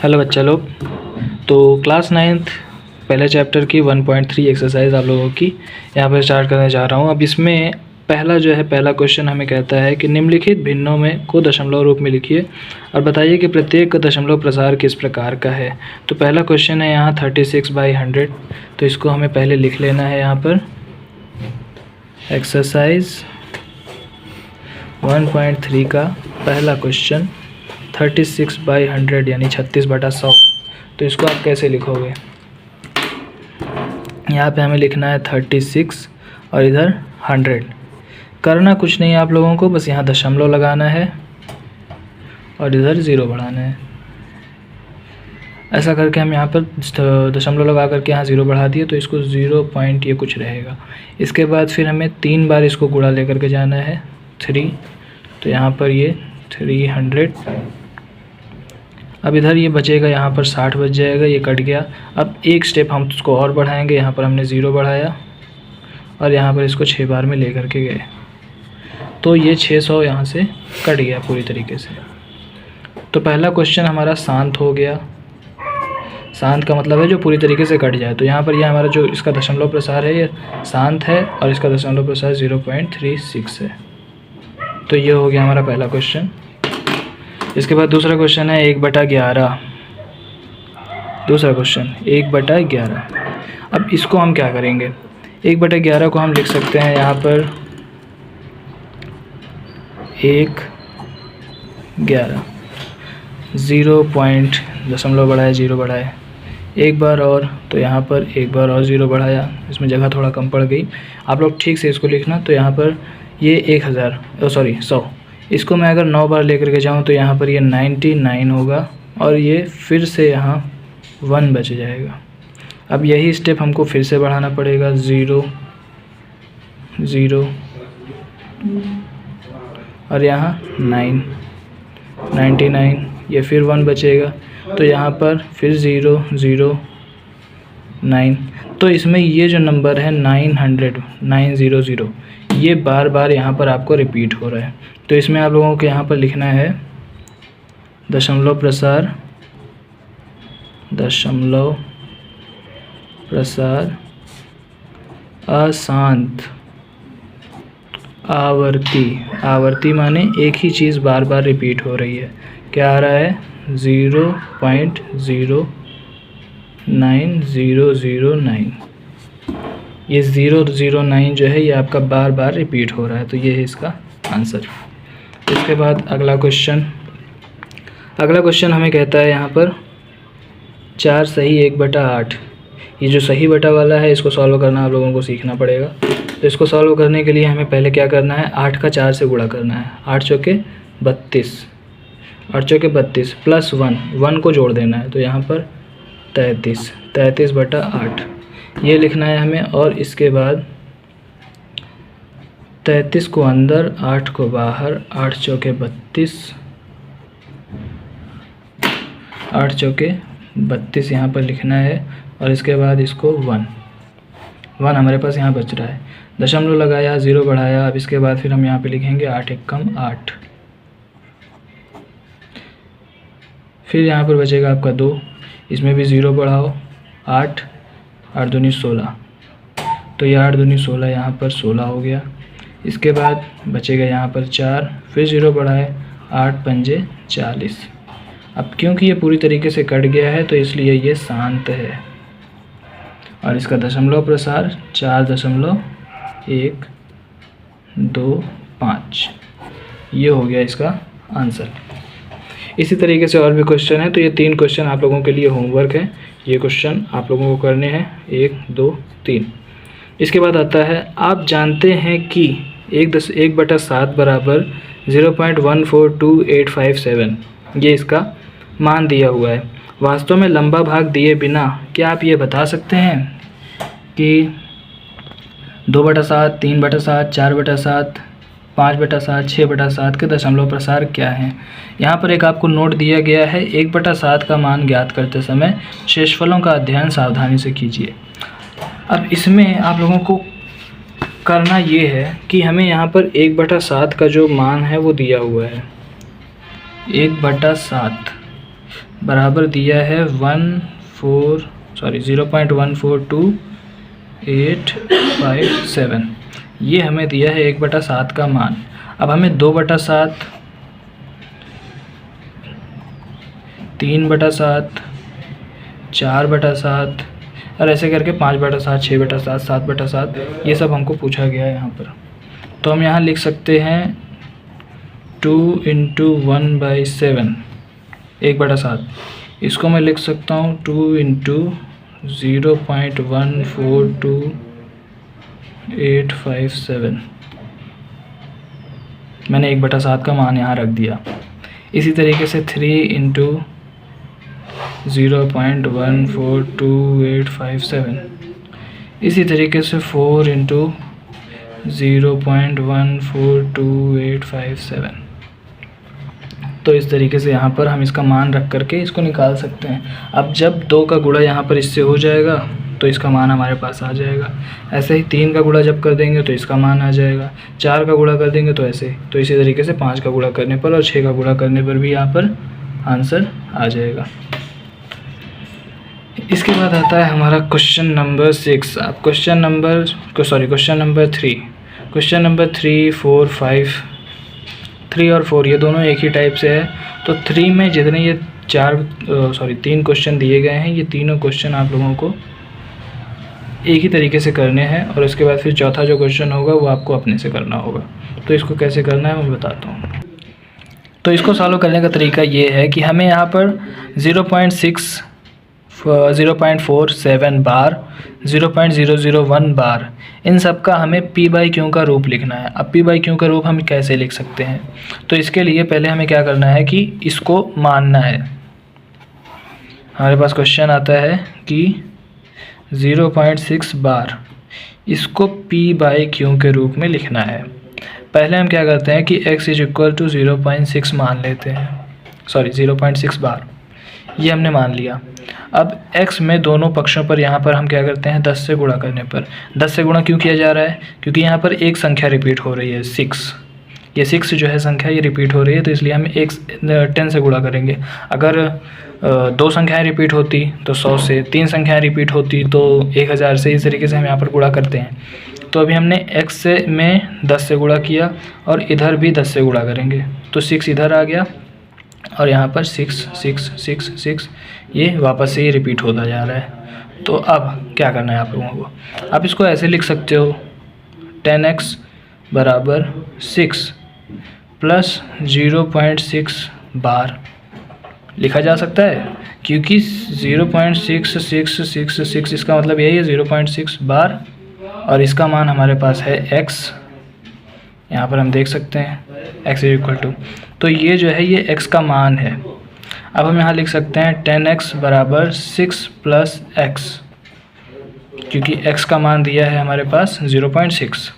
Hello बच्चा लोग। तो क्लास 9th पहले चैप्टर की 1.3 एक्सरसाइज आप लोगों की यहाँ पर स्टार्ट करने जा रहा हूँ। अब इसमें पहला क्वेश्चन हमें कहता है कि निम्नलिखित भिन्नों में को दशमलव रूप में लिखिए और बताइए कि प्रत्येक का दशमलव प्रसार किस प्रकार का है। तो पहला क्वेश्चन है यहाँ 36/100। तो इसको हमें पहले लिख लेना है यहाँ पर। एक्सरसाइज 1.3 का पहला क्वेश्चन 36/100 यानी 36/100। तो इसको आप कैसे लिखोगे? यहाँ पे हमें लिखना है 36 और इधर 100। करना कुछ नहीं है आप लोगों को, बस यहाँ दशमलव लगाना है और इधर 0 बढ़ाना है। ऐसा करके हम यहाँ पर दशमलव लगा करके यहाँ 0 बढ़ा दिए तो इसको 0 पॉइंट ये कुछ रहेगा। इसके बाद फिर हमें 3 बार इसको गुणा लेकर के जाना है 3। तो यहाँ पर ये 300। अब इधर ये बचेगा, यहाँ पर 60 बच जाएगा, ये कट गया। अब एक स्टेप हम उसको और बढ़ाएंगे। यहाँ पर हमने 0 बढ़ाया और यहाँ पर इसको 6 बार में लेकर के गए तो ये 600 यहाँ से कट गया पूरी तरीके से। तो पहला क्वेश्चन हमारा शांत हो गया। शांत का मतलब है जो पूरी तरीके से कट जाए। तो यहाँ पर ये हमारा जो इसका दशमलव प्रसार है ये शांत है और इसका दशमलव प्रसार 0.36 है। तो ये हो गया हमारा पहला क्वेश्चन। इसके बाद दूसरा क्वेश्चन है 1/11। दूसरा क्वेश्चन 1/11। अब इसको हम क्या करेंगे? 1/11 को हम लिख सकते हैं यहाँ पर 1/11। 0 पॉइंट दशमलव बढ़ाए 0 बढ़ाए एक बार और, तो यहाँ पर एक बार और 0 बढ़ाया। इसमें जगह थोड़ा कम पड़ गई, आप लोग ठीक से इसको लिखना। तो यहाँ पर ये 100। इसको मैं अगर 9 बार लेकर के जाऊँ तो यहाँ पर ये 99 होगा और ये फिर से यहाँ 1 बच जाएगा। अब यही स्टेप हमको फिर से बढ़ाना पड़ेगा। 0 0 और यहाँ 99, ये फिर 1 बचेगा। तो यहाँ पर फिर 0 0 9। तो इसमें ये जो नंबर है 900 ये बार बार यहाँ पर आपको रिपीट हो रहा है। तो इसमें आप लोगों को यहाँ पर लिखना है दशमलव प्रसार अशांत आवर्ती माने एक ही चीज़ बार बार रिपीट हो रही है। क्या आ रहा है? 0.09009। ये 009 जो है ये आपका बार बार रिपीट हो रहा है। तो ये है इसका आंसर। इसके बाद अगला क्वेश्चन हमें कहता है यहाँ पर 4 सही 1/8। ये जो सही बटा वाला है इसको सॉल्व करना आप लोगों को सीखना पड़ेगा। तो इसको सॉल्व करने के लिए हमें पहले क्या करना है? 8 का 4 से गुणा करना है। 8 चौके 32 प्लस 1 को जोड़ देना है। तो यहाँ पर 33/8 ये लिखना है हमें। और इसके बाद 33 को अंदर 8 को बाहर, 8 चौके 32 यहाँ पर लिखना है। और इसके बाद इसको 1 हमारे पास यहाँ बच रहा है। दशमलव लगाया 0 बढ़ाया। अब इसके बाद फिर हम यहाँ पे लिखेंगे 8 × 8। फिर यहाँ पर बचेगा आपका 2, इसमें भी 0 बढ़ाओ। 8 8 × 2 = 16। तो ये 8 × 2 = 16 यहाँ पर 16 हो गया। इसके बाद बचेगा यहाँ पर 4, फिर 0 बढ़ाए। 8 × 5 = 40। अब क्योंकि ये पूरी तरीके से कट गया है तो इसलिए ये शांत है और इसका दशमलव प्रसार 4.125 ये हो गया इसका आंसर। इसी तरीके से और भी क्वेश्चन है। तो ये 3 क्वेश्चन आप लोगों के लिए होमवर्क है। ये क्वेश्चन आप लोगों को करने हैं 1 2 3। इसके बाद आता है आप जानते हैं कि 1/7 बराबर 0.142857 ये इसका मान दिया हुआ है। वास्तव में लंबा भाग दिए बिना क्या आप ये बता सकते हैं कि 2/7 3/7 4/7 5/7 6/7 के दशमलव प्रसार क्या हैं? यहाँ पर एक आपको नोट दिया गया है। 1/7 का मान ज्ञात करते समय शेषफलों का अध्ययन सावधानी से कीजिए। अब इसमें आप लोगों को करना ये है कि हमें यहाँ पर 1/7 का जो मान है वो दिया हुआ है 1/7। बराबर दिया है 0.142,857। ये हमें दिया है 1/7 का मान। अब हमें 2/7, 3/7, 4/7 और ऐसे करके 5/7, 6/7, 7/7 ये सब हमको पूछा गया है यहाँ पर। तो हम यहाँ लिख सकते हैं 2 × 1/7, 1/7। इसको मैं लिख सकता हूँ 2 × 0.142857। मैंने 1/7 का मान यहाँ रख दिया। इसी तरीके से 3 × 0.142857। इसी तरीके से 4 × 0.142857। तो इस तरीके से यहाँ पर हम इसका मान रख करके इसको निकाल सकते हैं। अब जब 2 का गुणा यहाँ पर इससे हो जाएगा तो इसका मान हमारे पास आ जाएगा। ऐसे ही 3 का गुणा जब कर देंगे तो इसका मान आ जाएगा। 4 का गुणा कर देंगे तो ऐसे। तो इसी तरीके से 5 का गुणा करने पर और 6 का गुणा करने पर भी यहाँ पर आंसर आ जाएगा। इसके बाद आता है हमारा क्वेश्चन नंबर 6। अब क्वेश्चन नंबर 3। क्वेश्चन नंबर 3, 4, 5, 3 और 4 ये दोनों एक ही टाइप से है। तो 3 में जितने ये 3 क्वेश्चन दिए गए हैं, ये तीनों क्वेश्चन आप लोगों को एक ही तरीके से करने हैं और उसके बाद फिर चौथा जो क्वेश्चन होगा वो आपको अपने से करना होगा। तो इसको कैसे करना है मैं बताता हूँ। तो इसको सॉल्व करने का तरीका ये है कि हमें यहाँ पर 0.47 बार, 0.001 बार, इन सब का हमें p/q का रूप लिखना है। अब p/q का रूप हम कैसे लिख सकते हैं? तो इसके लिए पहले हमें क्या करना है कि इसको मानना है। हमारे पास क्वेश्चन आता है कि 0.6 बार, इसको p/q के रूप में लिखना है। पहले हम क्या करते हैं कि x = 0.6 मान लेते हैं, 0.6 बार, ये हमने मान लिया। अब x में दोनों पक्षों पर यहाँ पर हम क्या करते हैं 10 से गुणा करने पर। 10 से गुणा क्यों किया जा रहा है? क्योंकि यहाँ पर एक संख्या रिपीट हो रही है 6। ये 6 जो है संख्या ये रिपीट हो रही है, तो इसलिए हम 10 से गुणा करेंगे। अगर 2 संख्याएँ रिपीट होती तो 100 से, 3 संख्याएँ रिपीट होती तो 1000 से। इस तरीके से हम यहाँ पर गुणा करते हैं। तो अभी हमने x से में 10 से गुणा किया और इधर भी 10 से गुणा करेंगे, तो 6 इधर आ गया और यहाँ पर 6, 6, 6, 6 ये वापस से ये रिपीट होता जा रहा है। तो अब क्या करना है आप लोगों को? आप इसको ऐसे लिख सकते हो 10x = 6 + 0.6 बार लिखा जा सकता है, क्योंकि 0.66666 इसका मतलब यही है 0.6 बार और इसका मान हमारे पास है x। यहाँ पर हम देख सकते हैं x = तो ये जो है ये x का मान है। अब हम यहाँ लिख सकते हैं 10x = 6 + x, क्योंकि x का मान दिया है हमारे पास 0.6।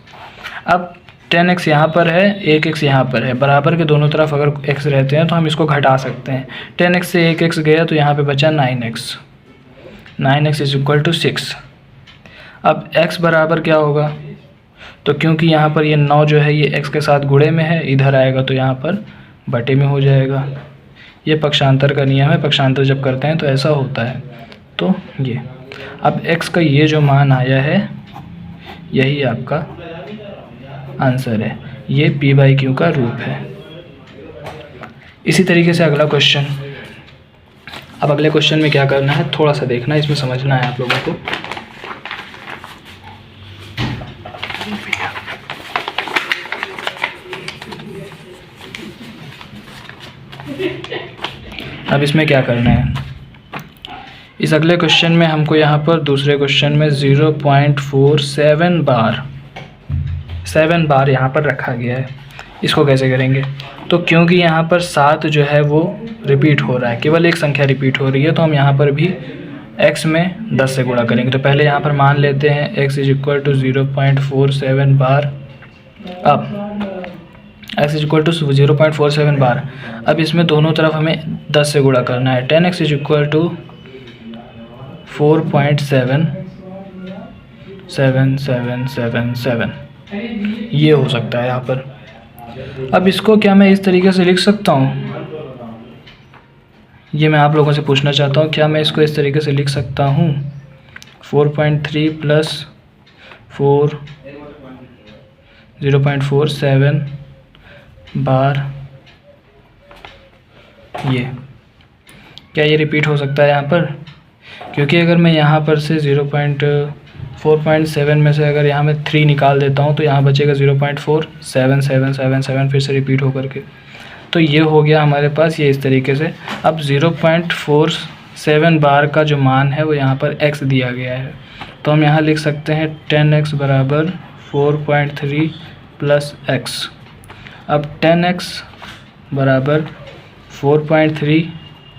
अब 10x यहाँ पर है, 1x यहाँ पर है, बराबर के दोनों तरफ अगर x रहते हैं तो हम इसको घटा सकते हैं। 10x से 1x गया तो यहाँ पे बचा 9x। 9x = 6। अब x बराबर क्या होगा? तो क्योंकि यहाँ पर ये 9 जो है ये x के साथ गुणे में है, इधर आएगा तो यहाँ पर बटे में हो जाएगा। ये पक्षांतर का नियम है, पक्षांतर जब करते हैं तो ऐसा होता है। तो ये अब x का ये जो मान आया है यही आपका आंसर है, ये p/q का रूप है। इसी तरीके से अगला क्वेश्चन। अब अगले क्वेश्चन में क्या करना है थोड़ा सा देखना, इसमें समझना है आप लोगों को। अब इसमें क्या करना है, इस अगले क्वेश्चन में हमको यहाँ पर दूसरे क्वेश्चन में 0.47 बार, 7 बार यहाँ पर रखा गया है। इसको कैसे करेंगे? तो क्योंकि यहाँ पर 7 जो है वो रिपीट हो रहा है, केवल एक संख्या रिपीट हो रही है, तो हम यहाँ पर भी x में 10 से गुणा करेंगे। तो पहले यहाँ पर मान लेते हैं x = 0.47 बार। अब x = 0.47 बार। अब इसमें दोनों तरफ हमें 10 से गुणा करना है। 10x = 4.7777 ये हो सकता है यहाँ पर। अब इसको क्या मैं इस तरीके से लिख सकता हूँ, ये मैं आप लोगों से पूछना चाहता हूँ, क्या मैं इसको इस तरीके से लिख सकता हूँ 4.3 प्लस 4 0.47 बार, ये क्या ये रिपीट हो सकता है यहाँ पर? क्योंकि अगर मैं यहाँ पर से 4.7 में से अगर यहाँ मैं 3 निकाल देता हूँ तो यहाँ बचेगा 0.4777 फिर से रिपीट हो करके, तो ये हो गया हमारे पास ये इस तरीके से। अब 0.47 बार का जो मान है वो यहाँ पर x दिया गया है, तो हम यहाँ लिख सकते हैं 10x बराबर 4.3 प्लस x। अब 10x बराबर 4.3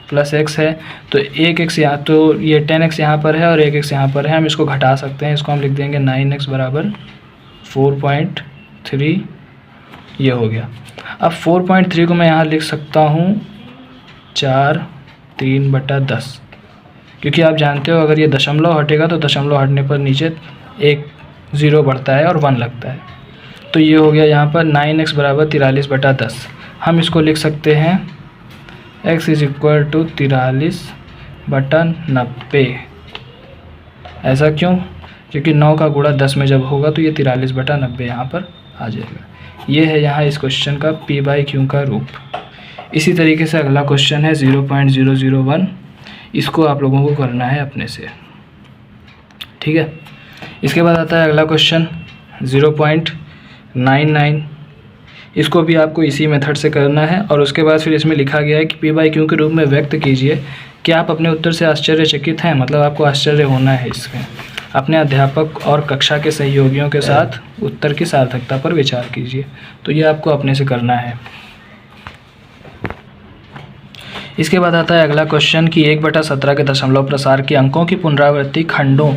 प्लस x है, तो एक x यहाँ, तो ये 10x यहाँ पर है और एक x यहाँ पर है, हम इसको घटा सकते हैं, इसको हम लिख देंगे 9x बराबर 4.3, ये हो गया। अब 4.3 को मैं यहाँ लिख सकता हूँ 4/3/10, क्योंकि आप जानते हो अगर ये दशमलव हटेगा तो दशमलव हटने पर नीचे एक 0 बढ़ता है और 1 लगता है, तो ये हो गया यहाँ पर 9x बराबर 43/10। हम इसको लिख सकते हैं x इज इक्वल टू 43/90। ऐसा क्यों? क्योंकि 9 का गुणा 10 में जब होगा तो ये 43/90 यहाँ पर आ जाएगा। ये है यहाँ इस क्वेश्चन का p/q का रूप। इसी तरीके से अगला क्वेश्चन है 0.001, इसको आप लोगों को करना है अपने से, ठीक है। इसके बाद आता है अगला क्वेश्चन 0.99, इसको भी आपको इसी मेथड से करना है और उसके बाद फिर इसमें लिखा गया है कि p/q के रूप में व्यक्त कीजिए कि आप अपने उत्तर से आश्चर्यचकित हैं, मतलब आपको आश्चर्य होना है इसमें। अपने अध्यापक और कक्षा के सहयोगियों के साथ उत्तर की सार्थकता पर विचार कीजिए, तो ये आपको अपने से करना है। इसके बाद आता है अगला क्वेश्चन कि 1/17 के दशमलव प्रसार के अंकों की पुनरावृत्ति खंडों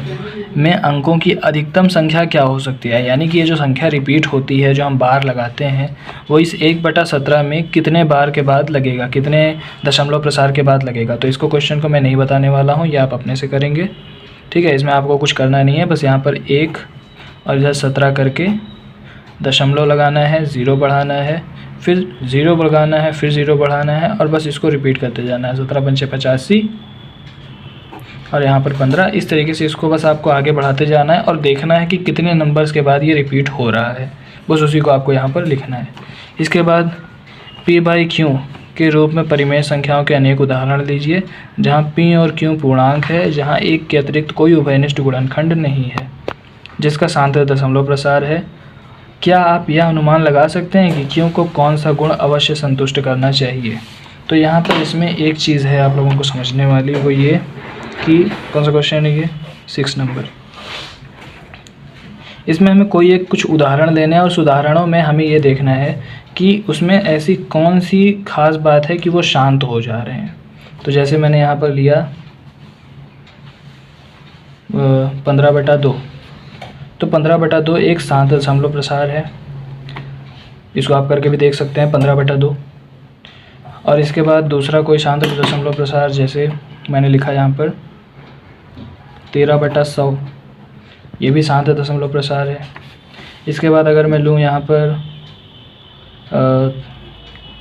में अंकों की अधिकतम संख्या क्या हो सकती है, यानी कि ये जो संख्या रिपीट होती है, जो हम बार लगाते हैं, वो इस 1/17 में कितने बार के बाद लगेगा, कितने दशमलव प्रसार के बाद लगेगा। तो इसको क्वेश्चन को मैं नहीं बताने वाला हूँ, ये आप अपने से करेंगे, ठीक है। इसमें आपको कुछ करना नहीं है, बस यहाँ पर 1 और इधर 17 करके दशमलव लगाना है, 0 बढ़ाना है, फिर 0 बढ़ाना है, फिर 0 बढ़ाना है और बस इसको रिपीट करते जाना है। 17×5 = 85 और यहाँ पर 15। इस तरीके से इसको बस आपको आगे बढ़ाते जाना है और देखना है कि कितने नंबर्स के बाद ये रिपीट हो रहा है, बस उसी को आपको यहाँ पर लिखना है। इसके बाद p/q के रूप में परिमेय संख्याओं के अनेक उदाहरण लीजिए जहाँ p और q पूर्णांक है, जहाँ 1 के अतिरिक्त कोई उभयनिष्ठ गुणनखंड नहीं है, जिसका सांतः दशमलव प्रसार है। क्या आप यह अनुमान लगा सकते हैं कि q को कौन सा गुण अवश्य संतुष्ट करना चाहिए? तो यहाँ पर इसमें एक चीज़ है आप लोगों को समझने वाली, वो ये कि कौन सा क्वेश्चन है ये 6 नंबर। इसमें हमें कोई एक कुछ उदाहरण लेना है और उस उदाहरणों में हमें ये देखना है कि उसमें ऐसी कौन सी खास बात है कि वो शांत हो जा रहे हैं। तो जैसे मैंने यहाँ पर लिया 15/2, तो 15/2 एक शांत दशमलव प्रसार है, इसको आप करके भी देख सकते हैं 15/2। और इसके बाद दूसरा कोई शांत दशमलव प्रसार, जैसे मैंने लिखा यहाँ पर 13/100, ये भी शांत दशमलव प्रसार है। इसके बाद अगर मैं लूँ यहाँ पर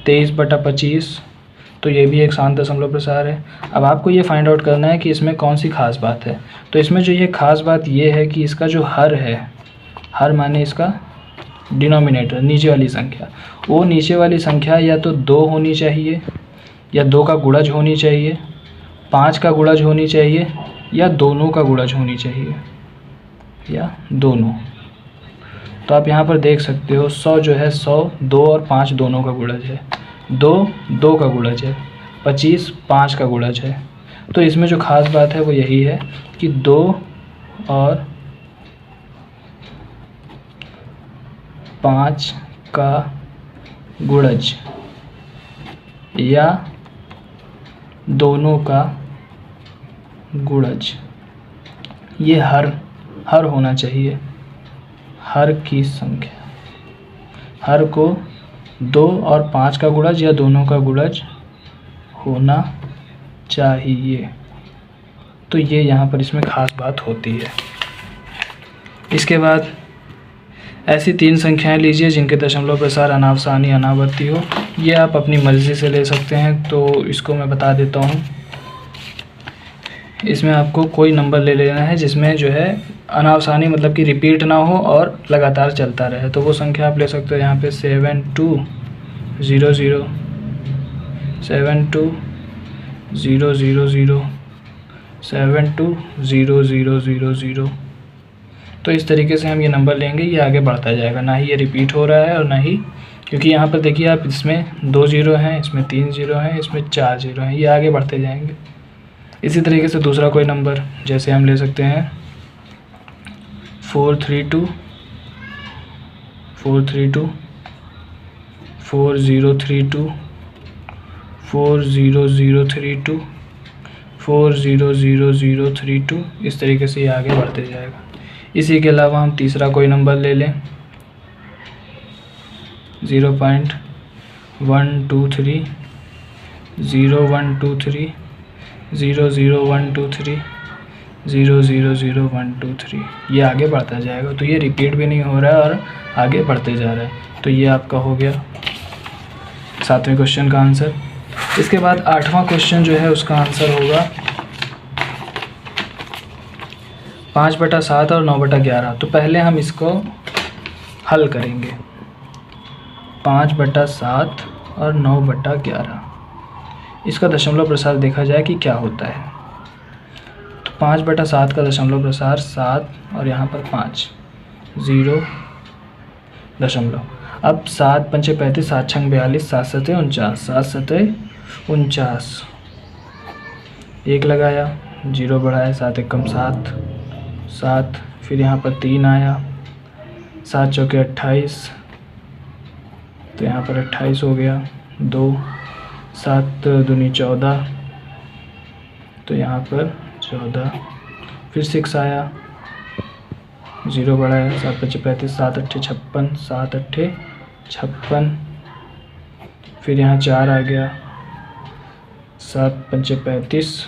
23/25, तो ये भी एक शांत दशमलव प्रसार है। अब आपको ये फाइंड आउट करना है कि इसमें कौन सी खास बात है। तो इसमें जो ये खास बात ये है कि इसका जो हर है, हर माने इसका डिनोमिनेटर, नीचे वाली संख्या, वो नीचे वाली संख्या या तो 2 होनी चाहिए, या 2 का गुणज होनी चाहिए, 5 का गुणज होनी चाहिए, या दोनों का गुणज होनी चाहिए, या दोनों। तो आप यहाँ पर देख सकते हो 100 जो है 100 2 और 5 दोनों का गुणज है, 2 का गुणज है, 25 5 का गुणज है। तो इसमें जो खास बात है वो यही है कि 2 और 5 का गुणज या दोनों का गुणज, ये हर होना चाहिए, हर की संख्या, हर को 2 और 5 का गुणज या दोनों का गुणज होना चाहिए। तो ये यहाँ पर इसमें खास बात होती है। इसके बाद ऐसी 3 संख्याएं लीजिए जिनके दशमलव प्रसार अनावसानी अनावर्ती हो, ये आप अपनी मर्ज़ी से ले सकते हैं। तो इसको मैं बता देता हूँ। इसमें आपको कोई नंबर ले लेना है जिसमें जो है अनावसानी मतलब कि रिपीट ना हो और लगातार चलता रहे। तो वो संख्या आप ले सकते हो यहाँ पे 7200 7200 720000। तो इस तरीके से हम ये नंबर लेंगे, ये आगे बढ़ता जाएगा, ना ही ये रिपीट हो रहा है और ना ही, क्योंकि यहाँ पर देखिए आप इसमें 2 ज़ीरो हैं, इसमें 3 ज़ीरो हैं, इसमें 4 ज़ीरो हैं, ये आगे बढ़ते जाएंगे। इसी तरीके से दूसरा कोई नंबर जैसे हम ले सकते हैं 432 432 4032 40032 4000032। इस तरीके से ये आगे बढ़ते जाएगा। इसी के अलावा हम तीसरा कोई नंबर ले लें 0.123 0123 00123 000123। ये आगे बढ़ता जाएगा। तो ये रिपीट भी नहीं हो रहा है और आगे बढ़ते जा रहा है। तो ये आपका हो गया 7वें क्वेश्चन का आंसर। इसके बाद 8वां क्वेश्चन जो है उसका आंसर होगा 5/7 और 9/11। तो पहले हम इसको हल करेंगे। 5/7 और 9/11, इसका दशमलव प्रसार देखा जाए कि क्या होता है। तो 5/7 का दशमलव प्रसार 7 और यहाँ पर 5 0 दशमलव। अब 7 पंचे 35, 7 छंग 42, 7 सते 49, 7 सते 49। 1 लगाया, 0 बढ़ाया, 7 एकम 7 7, फिर यहाँ पर 3 आया, 7 चौके 28, तो यहाँ पर 28 हो गया। 2 7 दूनी 14, तो यहाँ पर 14, फिर 6 आया, 0 बढ़ाया, 7 पंचे 35, 7 अट्ठे 56, 7 अट्ठे 56, फिर यहाँ 4 आ गया, 7 पंचे 35,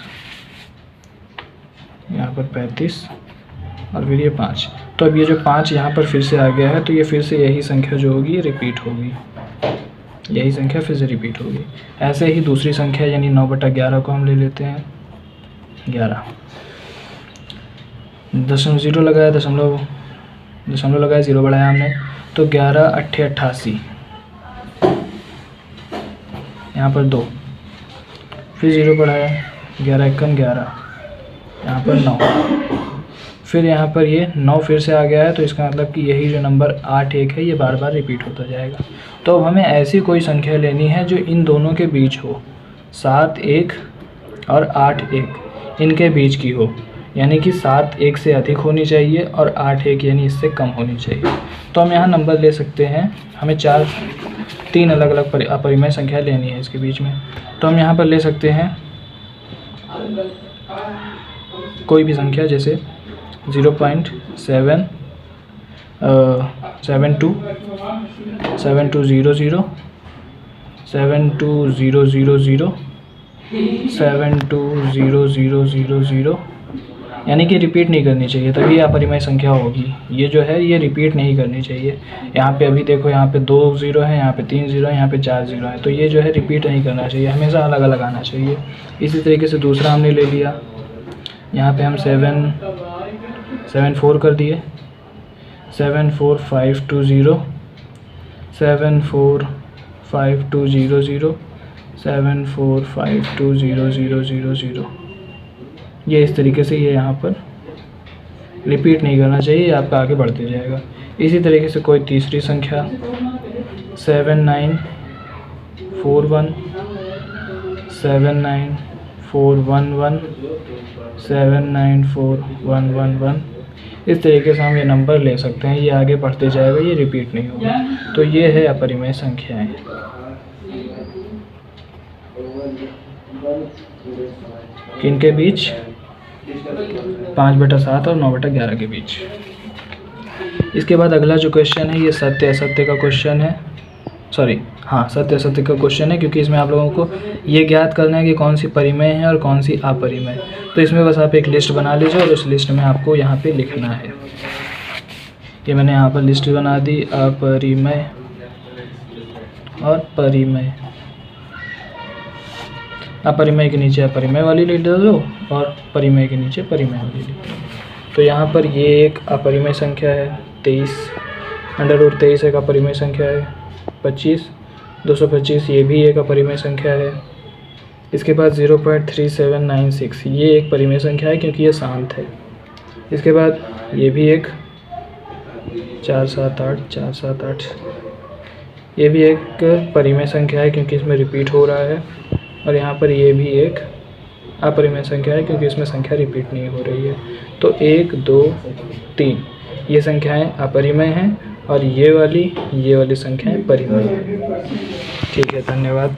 यहाँ पर 35 और फिर ये 5। तो अब ये जो 5 यहाँ पर फिर से आ गया है, तो ये फिर से यही संख्या जो होगी ये रिपीट होगी, यही संख्या फिर से रिपीट होगी। ऐसे ही दूसरी संख्या यानी 9/11 को हम ले लेते हैं 11। 0 लगाया, दशमलव लगाया, 0 बढ़ाया हमने, तो 11 अट्ठे 88, यहाँ पर 2, फिर 0 बढ़ाया, 11 एकम 11, यहाँ पर 9, फिर यहाँ पर ये 9 फिर से आ गया है। तो इसका मतलब कि यही जो नंबर 81 है ये बार बार रिपीट होता जाएगा। तो अब हमें ऐसी कोई संख्या लेनी है जो इन दोनों के बीच हो, 7 1 और 8 1 इनके बीच की हो, यानी कि 7 1 से अधिक होनी चाहिए और 8 1 यानी इससे कम होनी चाहिए। तो हम यहाँ नंबर ले सकते हैं, हमें 3 अलग अलग अपरिमेय संख्या लेनी है इसके बीच में। तो हम यहाँ पर ले सकते हैं कोई भी संख्या, जैसे 0.7 7200 720000 72000, यानी कि रिपीट नहीं करनी चाहिए, तभी अपरिमेय संख्या होगी। ये जो है ये रिपीट नहीं करनी चाहिए। यहाँ पे अभी देखो, यहाँ पे 2 ज़ीरो हैं, यहाँ पे 3 ज़ीरो हैं, यहाँ पे 4 ज़ीरो हैं, तो ये जो है रिपीट नहीं करना चाहिए, हमेशा अलग अलग आना चाहिए। इसी तरीके से दूसरा हमने ले लिया, यहाँ पे हम 7 4 कर दिए, 74520 7452000 7452000। ये इस तरीके से ये यहाँ पर रिपीट नहीं करना चाहिए, आपका आगे बढ़ते जाएगा। इसी तरीके से कोई तीसरी संख्या 79411 79411 79411। इस तरीके से हम ये नंबर ले सकते हैं, ये आगे बढ़ते जाएगा, ये रिपीट नहीं होगा। तो ये है अपरिमेय संख्याएं। किनके बीच? 5/7 और 9/11 के बीच। इसके बाद अगला जो क्वेश्चन है ये सत्य असत्य का क्वेश्चन है, सत्य असत्य का क्वेश्चन है, क्योंकि इसमें आप लोगों को ये ज्ञात करना है कि कौन सी परिमेय है और कौन सी अपरिमेय। तो इसमें बस आप एक लिस्ट बना लीजिए और उस लिस्ट में आपको यहाँ पे लिखना है। ये मैंने यहाँ पर लिस्ट बना दी, अपरिमेय और परिमेय। अपरिमेय के नीचे अपरिमेय वाली लिख दो और परिमेय के नीचे परिमेय वाली लिख दो। तो यहाँ पर ये एक अपरिमेय संख्या है 23, √23 एक अपरिमेय संख्या है 25, 225 ये भी एक अपरिमेय संख्या है। इसके बाद 0.3796 ये एक परिमेय संख्या है क्योंकि ये शांत है। इसके बाद ये भी एक 478 ये भी एक परिमेय संख्या है क्योंकि इसमें रिपीट हो रहा है। और यहाँ पर ये भी एक अपरिमेय संख्या है क्योंकि इसमें संख्या रिपीट नहीं हो रही है। तो 1 2 3 ये संख्याएं अपरिमेय हैं और ये वाली संख्याएं परिमेय हैं। ठीक है, धन्यवाद।